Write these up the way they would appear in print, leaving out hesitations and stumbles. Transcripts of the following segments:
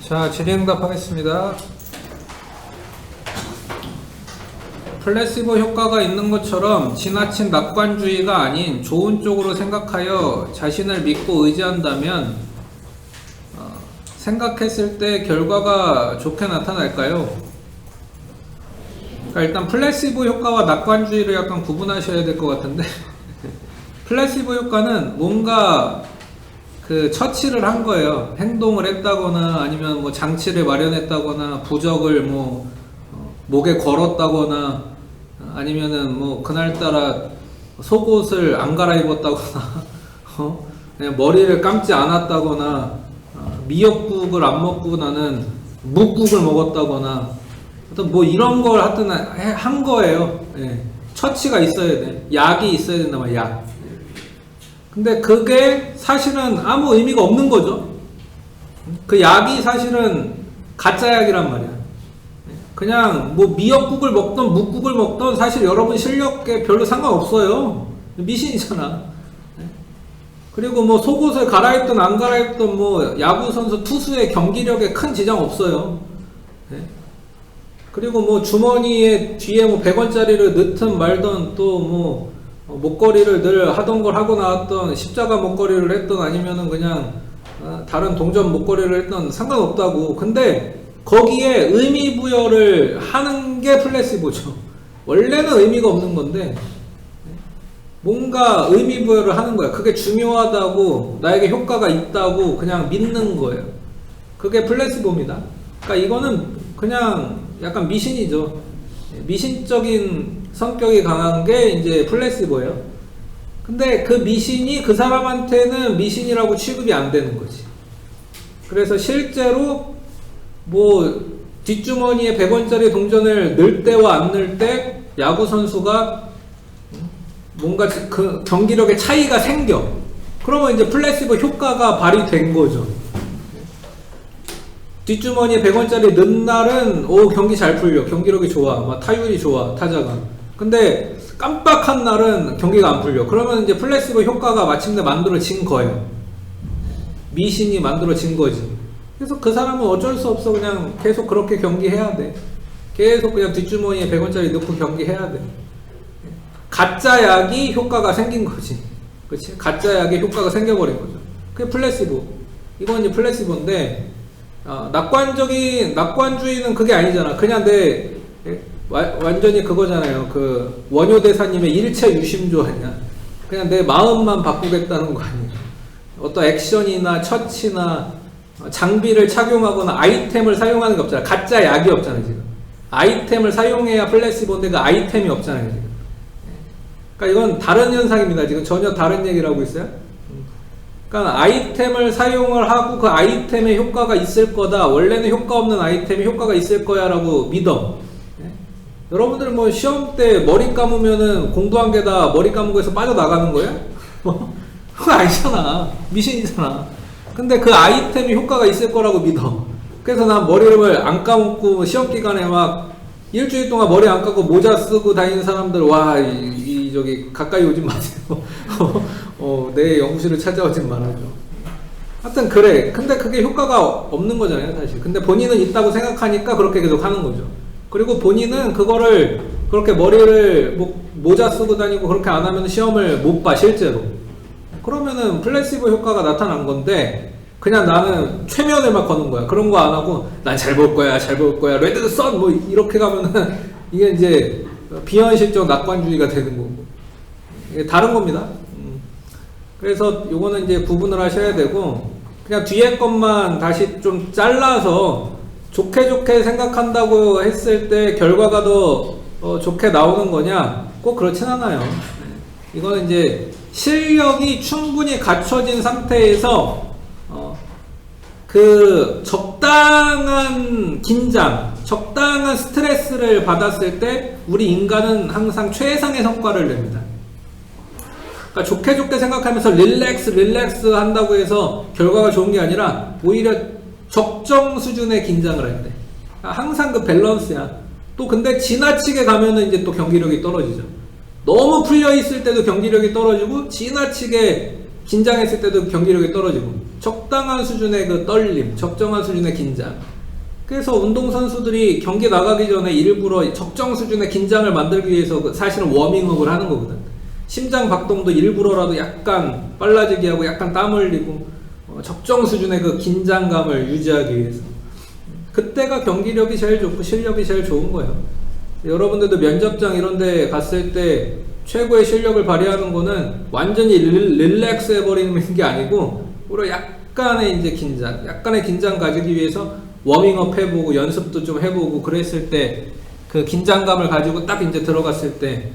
자, 질의응답 하겠습니다. 플래시보 효과가 있는 것처럼 지나친 낙관주의가 아닌 좋은 쪽으로 생각하여 자신을 믿고 의지한다면 생각했을 때 결과가 좋게 나타날까요? 그러니까 일단 플래시보 효과와 낙관주의를 약간 구분하셔야 될 것 같은데 플래시보 효과는 뭔가 그 처치를 한 거예요. 행동을 했다거나 아니면 뭐 장치를 마련했다거나 부적을 뭐 목에 걸었다거나 아니면은 뭐 그날따라 속옷을 안 갈아입었다거나 그냥 머리를 감지 않았다거나 미역국을 안 먹고 나는 묵국을 먹었다거나 어떤 뭐 이런 걸 하여튼 한 거예요. 예. 처치가 있어야 돼. 약이 있어야 된단 말이야. 약. 근데 그게 사실은 아무 의미가 없는 거죠. 그 약이 사실은 가짜 약이란 말이야. 그냥 뭐 미역국을 먹던 묵국을 먹던 사실 여러분 실력에 별로 상관없어요. 미신이잖아. 그리고 뭐 속옷을 갈아입든 안 갈아입든 뭐 야구선수 투수의 경기력에 큰 지장 없어요. 그리고 뭐 주머니에 뒤에 뭐 100원짜리를 넣든 말든 또 뭐 목걸이를 늘 하던 걸 하고 나왔던 십자가 목걸이를 했던 아니면은 그냥 다른 동전 목걸이를 했던 상관없다고. 근데 거기에 의미 부여를 하는 게 플래시보죠. 원래는 의미가 없는 건데 뭔가 의미 부여를 하는 거야. 그게 중요하다고 나에게 효과가 있다고 그냥 믿는 거예요. 그게 플래시보입니다. 그러니까 이거는 그냥 약간 미신이죠. 미신적인 성격이 강한 게 이제 플래시보예요. 근데 그 미신이 그 사람한테는 미신이라고 취급이 안 되는 거지. 그래서 실제로 뭐 뒷주머니에 100원짜리 동전을 넣을 때와 안 넣을 때 야구 선수가 뭔가 그 경기력의 차이가 생겨. 그러면 이제 플래시보 효과가 발휘된 거죠. 뒷주머니에 100원짜리 넣은 날은 경기 잘 풀려. 경기력이 좋아. 막 타율이 좋아. 타자가. 근데 깜빡한 날은 경기가 안 풀려. 그러면 이제 플래시보 효과가 마침내 만들어진 거예요. 미신이 만들어진 거지. 그래서 그 사람은 어쩔 수 없어. 그냥 계속 그렇게 경기해야 돼. 계속 그냥 뒷주머니에 100원짜리 넣고 경기해야 돼. 가짜 약이 효과가 생긴 거지. 그치? 가짜 약의 효과가 생겨버린 거죠. 그게 플래시보. 이건 이제 플래시보인데, 낙관주의는 그게 아니잖아. 그냥 완전히 그거잖아요. 그 원효대사님의 일체 유심조 아니야. 그냥 내 마음만 바꾸겠다는 거 아니야. 어떤 액션이나 처치나 장비를 착용하거나 아이템을 사용하는 게 없잖아. 가짜 약이 없잖아 지금. 아이템을 사용해야 플래시보인데 그 아이템이 없잖아요 지금. 그러니까 이건 다른 현상입니다. 지금 전혀 다른 얘기를 하고 있어요. 그러니까 아이템을 사용을 하고 그 아이템에 효과가 있을 거다. 원래는 효과 없는 아이템에 효과가 있을 거야 라고 믿어. 여러분들 뭐 시험 때 머리 감으면은 공부한 게 다 머리 감은 거에서 빠져나가는 거야? 그거 아니잖아. 미신이잖아. 근데 그 아이템이 효과가 있을 거라고 믿어. 그래서 난 머리를 안 감고 시험 기간에 막 일주일 동안 머리 안 감고 모자 쓰고 다니는 사람들, 와, 저기 가까이 오지 마세요. 내 연구실을 찾아오지 말아줘. 하여튼 그래. 근데 그게 효과가 없는 거잖아요 사실. 근데 본인은 있다고 생각하니까 그렇게 계속 하는 거죠. 그리고 본인은 그거를 그렇게 머리를 모자 쓰고 다니고 그렇게 안 하면 시험을 못 봐 실제로. 그러면은 플래시보 효과가 나타난 건데 그냥 나는 최면을 막 거는 거야. 그런 거 안 하고 난 잘 볼 거야 잘 볼 거야 레드 선 뭐 이렇게 가면은 이게 이제 비현실적 낙관주의가 되는 거고. 이게 다른 겁니다. 그래서 요거는 이제 구분을 하셔야 되고, 그냥 뒤에 것만 다시 좀 잘라서 좋게 생각한다고 했을 때 결과가 더 좋게 나오는 거냐? 꼭 그렇진 않아요. 이거는 이제 실력이 충분히 갖춰진 상태에서 그 적당한 긴장, 적당한 스트레스를 받았을 때 우리 인간은 항상 최상의 성과를 냅니다. 그러니까 좋게 생각하면서 릴렉스 한다고 해서 결과가 좋은 게 아니라 오히려 적정 수준의 긴장을 할 때. 항상 그 밸런스야. 또 근데 지나치게 가면은 이제 또 경기력이 떨어지죠. 너무 풀려 있을 때도 경기력이 떨어지고 지나치게 긴장했을 때도 경기력이 떨어지고, 적당한 수준의 그 떨림, 적정한 수준의 긴장. 그래서 운동선수들이 경기 나가기 전에 일부러 적정 수준의 긴장을 만들기 위해서 사실은 워밍업을 하는 거거든. 심장 박동도 일부러라도 약간 빨라지게 하고 약간 땀 흘리고, 적정 수준의 그 긴장감을 유지하기 위해서. 그때가 경기력이 제일 좋고 실력이 제일 좋은 거예요. 여러분들도 면접장 이런 데 갔을 때 최고의 실력을 발휘하는 거는 완전히 릴렉스 해버리는 게 아니고, 오히려 약간의 이제 긴장, 약간의 긴장 가지기 위해서 워밍업 해보고 연습도 좀 해보고 그랬을 때 그 긴장감을 가지고 딱 이제 들어갔을 때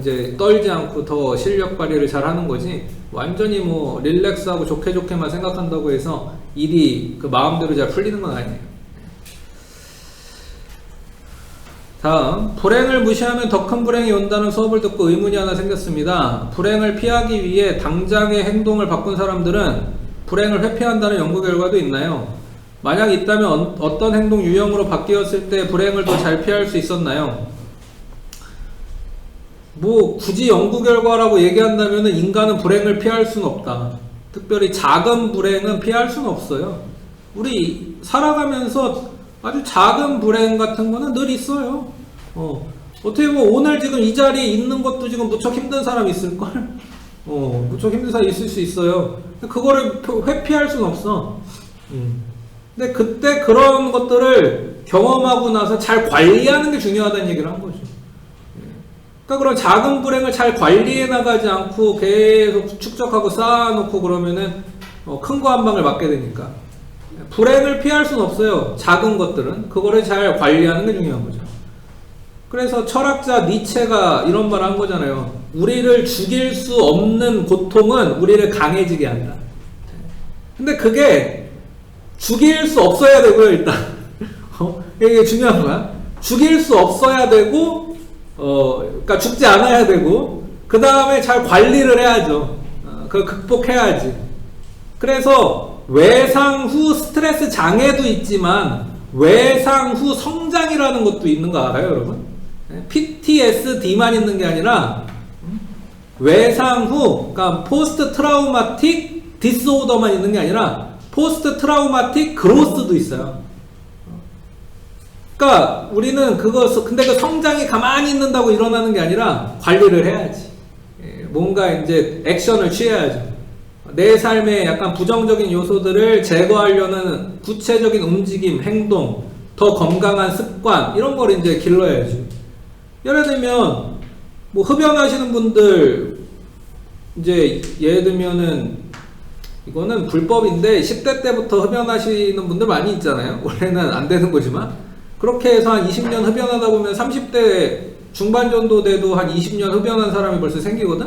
이제 떨지 않고 더 실력 발휘를 잘 하는 거지, 완전히 뭐 릴렉스하고 좋게만 생각한다고 해서 일이 그 마음대로 잘 풀리는 건 아니에요. 다음, 불행을 무시하면 더 큰 불행이 온다는 수업을 듣고 의문이 하나 생겼습니다. 불행을 피하기 위해 당장의 행동을 바꾼 사람들은 불행을 회피한다는 연구 결과도 있나요? 만약 있다면 어떤 행동 유형으로 바뀌었을 때 불행을 더 잘 피할 수 있었나요? 뭐 굳이 연구 결과라고 얘기한다면 인간은 불행을 피할 수는 없다. 특별히 작은 불행은 피할 수는 없어요. 우리 살아가면서 아주 작은 불행 같은 거는 늘 있어요. 어떻게 보면 오늘 지금 이 자리에 있는 것도 지금 무척 힘든 사람 있을걸? 무척 힘든 사람 있을 수 있어요. 그거를 회피할 수는 없어. 근데 그때 그런 것들을 경험하고 나서 잘 관리하는 게 중요하다는 얘기를 한 거죠. 그러니까 그런 작은 불행을 잘 관리해 나가지 않고 계속 축적하고 쌓아놓고 그러면은 큰 거 한 방을 맞게 되니까. 불행을 피할 수는 없어요. 작은 것들은. 그거를 잘 관리하는 게 중요한 거죠. 그래서 철학자 니체가 이런 말을 한 거잖아요. 우리를 죽일 수 없는 고통은 우리를 강해지게 한다. 근데 그게 죽일 수 없어야 되고요, 일단. 이게 중요한 거야. 죽일 수 없어야 되고, 그러니까 죽지 않아야 되고, 그 다음에 잘 관리를 해야죠. 그걸 극복해야지. 그래서 외상 후 스트레스 장애도 있지만 외상 후 성장이라는 것도 있는 거 알아요, 여러분? PTSD만 있는 게 아니라 외상 후, 그러니까 포스트 트라우마틱 디스오더만 있는 게 아니라 포스트 트라우마틱 그로스도 있어요. 그러니까 우리는 근데 그 성장이 가만히 있는다고 일어나는 게 아니라 관리를 해야지. 뭔가 이제 액션을 취해야죠. 내 삶에 약간 부정적인 요소들을 제거하려는 구체적인 움직임, 행동, 더 건강한 습관, 이런 걸 이제 길러야죠. 예를 들면, 뭐, 흡연하시는 분들, 이제, 예를 들면은, 이거는 불법인데, 10대 때부터 흡연하시는 분들 많이 있잖아요. 원래는 안 되는 거지만. 그렇게 해서 한 20년 흡연하다 보면 30대 중반 정도 돼도 한 20년 흡연한 사람이 벌써 생기거든?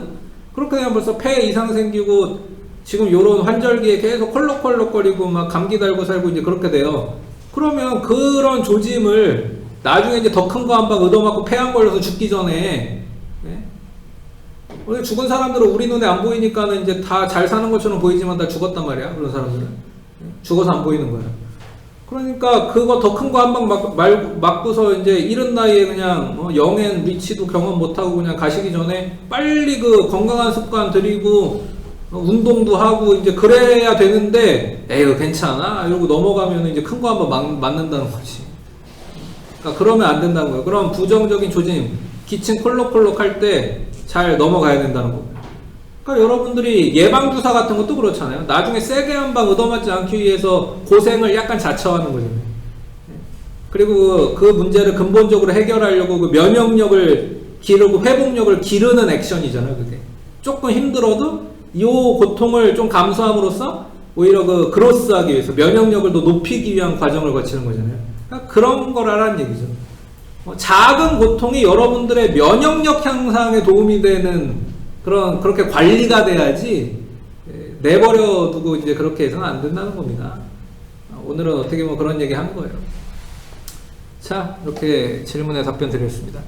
그렇게 되면 벌써 폐 이상 생기고, 지금 요런 환절기에 계속 컬럭컬럭거리고 막 감기 달고 살고 이제 그렇게 돼요. 그러면 그런 조짐을 나중에 이제 더 큰 거 한 방 얻어맞고 폐암 걸려서 죽기 전에, 오늘 죽은 사람들은 우리 눈에 안 보이니까는 이제 다 잘 사는 것처럼 보이지만 다 죽었단 말이야. 그런 사람들은. 죽어서 안 보이는 거야. 그러니까 그거 더 큰 거 한 방 맞고서 이제 이른 나이에 그냥 영엔 위치도 경험 못하고 그냥 가시기 전에 빨리 그 건강한 습관 들이고 운동도 하고 이제 그래야 되는데 에휴 괜찮아 이러고 넘어가면 이제 큰 거 한번 맞는다는 거지. 그러니까 그러면 안 된다는 거예요. 그럼 부정적인 조짐, 기침 콜록콜록 할 때 잘 넘어가야 된다는 거예요. 그러니까 여러분들이 예방주사 같은 것도 그렇잖아요. 나중에 세게 한 방 얻어맞지 않기 위해서 고생을 약간 자처하는 거잖아요. 그리고 그 문제를 근본적으로 해결하려고 그 면역력을 기르고 회복력을 기르는 액션이잖아요. 그게 조금 힘들어도 이 고통을 좀 감수함으로써 오히려 그 그로스하기 위해서 면역력을 더 높이기 위한 과정을 거치는 거잖아요. 그러니까 그런 거라는 얘기죠. 작은 고통이 여러분들의 면역력 향상에 도움이 되는 그렇게 관리가 돼야지 내버려 두고 이제 그렇게 해서는 안 된다는 겁니다. 오늘은 어떻게 보면 그런 얘기 한 거예요. 자, 이렇게 질문에 답변 드렸습니다.